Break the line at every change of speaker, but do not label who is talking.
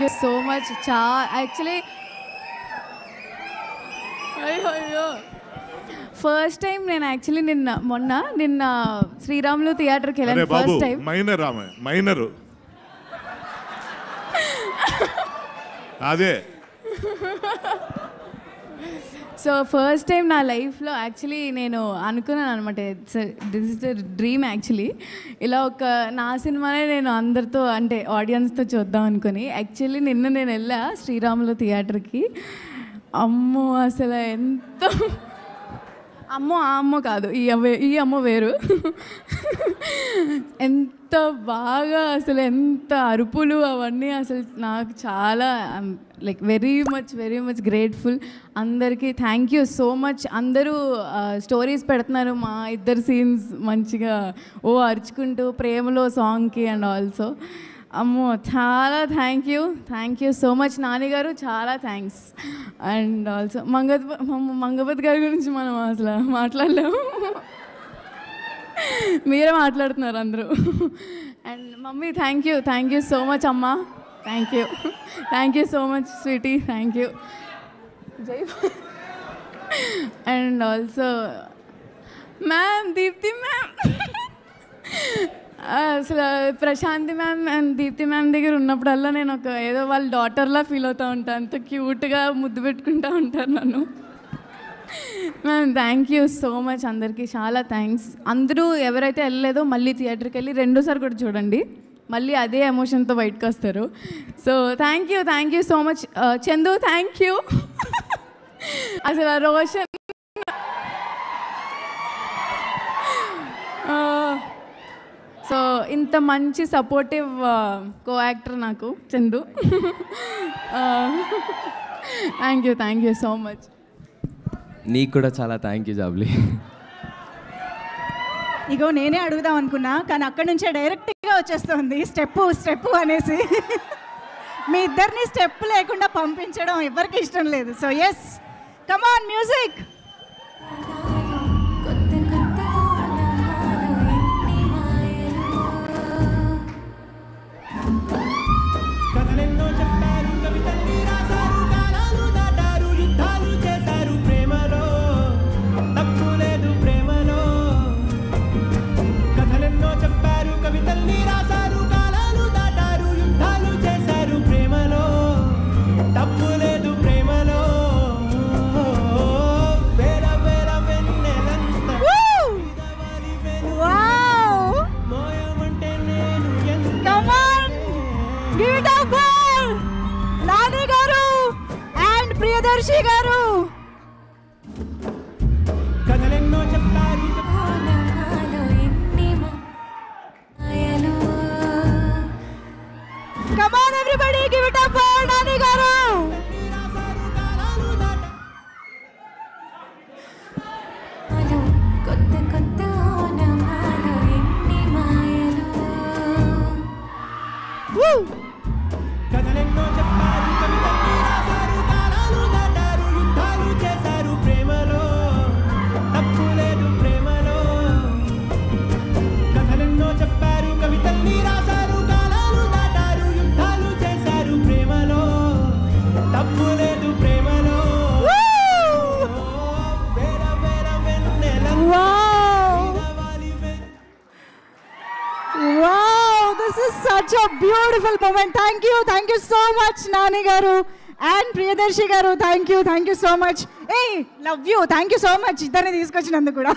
You so much. Actually అయ్యో first time నేను actually నిన్న శ్రీరాములు థియేటర్కి వెళ్ళాను ఫస్ట్ టైం.
మైనరు అదే.
సో ఫస్ట్ టైం నా లైఫ్లో యాక్చువల్లీ నేను అనుకున్నాను అనమాట, this is the dream actually. ఇలా ఒక నా సినిమానే నేను అందరితో అంటే ఆడియన్స్తో చూద్దాం అనుకుని యాక్చువల్లీ నిన్న నేను వెళ్ళా శ్రీరాములు థియేటర్కి. అమ్మో అసలు ఎంతో అమ్మో ఆ అమ్మ కాదు, ఈ అమ్మ వేరు. ఎంత బాగా అసలు ఎంత అరుపులు అవన్నీ అసలు నాకు చాలా లైక్ వెరీ మచ్ గ్రేట్ఫుల్. అందరికీ థ్యాంక్ యూ సో మచ్. అందరూ స్టోరీస్ పెడుతున్నారు మా ఇద్దరు సీన్స్ మంచిగా అరుచుకుంటూ ప్రేమలో సాంగ్కి అండ్ ఆల్సో. అమ్మో చాలా thank you so much Nani గారు, చాలా థ్యాంక్స్. అండ్ ఆల్సో మంగపతి గారి గురించి మనం అసలు మాట్లాడలేము, మీరే మాట్లాడుతున్నారు అందరూ. And mummy thank you so much అమ్మ, thank you so much sweetie, thank you Jai. And also ma'am, Deepti ma'am, అసలు Prashanti ma'am and Deepti ma'am దగ్గర ఉన్నప్పుడల్లా నేను ఏదో వాళ్ళ డాటర్లా ఫీల్ అవుతూ ఉంటాను, అంత క్యూట్గా ముద్దు పెట్టుకుంటూ ఉంటారు నన్ను. Ma'am thank you so much, అందరికీ చాలా థ్యాంక్స్. అందరూ ఎవరైతే వెళ్ళలేదో మళ్ళీ థియేటర్కి వెళ్ళి రెండోసారి కూడా చూడండి, మళ్ళీ అదే ఎమోషన్తో బయటకు వస్తారు. So thank you so much. Chandu thank you. అసలు రోషన్ సో ఇంత మంచి సపోర్టివ్ కో యాక్టర్ నాకు Chandu. Thank you so much.
నీకు కూడా చాలా థ్యాంక్ యూ జాబ్లీ.
ఇగో నేనే అడుగుదాం అనుకున్నా కానీ అక్కడి నుంచే డైరెక్ట్గా వచ్చేస్తుంది స్టెప్ అనేసి. మీ ఇద్దరిని స్టెప్ లేకుండా పంపించడం ఎవరికి ఇష్టం లేదు. So yes, come on music. Nani గారు అండ్ ప్రియదర్శి గారు కథలెన్నో చెప్పారు. Come on everybody, give it up for Nani గారు. కథలెన్నో చెప్పారు, కవితల్ని రాశారు, కాలాలు దాటారు, యుద్ధాలు చేశారు ప్రేమలో, తప్పు లేదు ప్రేమలో. కథలెన్నో చెప్పారు, కవితల్ని రాశారు, కాలాలు దాటారు, యుద్ధాలు చేశారు ప్రేమలో, తప్పు లేదు ప్రేమలో. Wow, this is such a beautiful moment. Thank you so much Nani garu and Priyadarshi garu. Thank you so much. Hey, love you. Thank you so much. Iddarni తీసుకొచ్చినందుకు కూడా.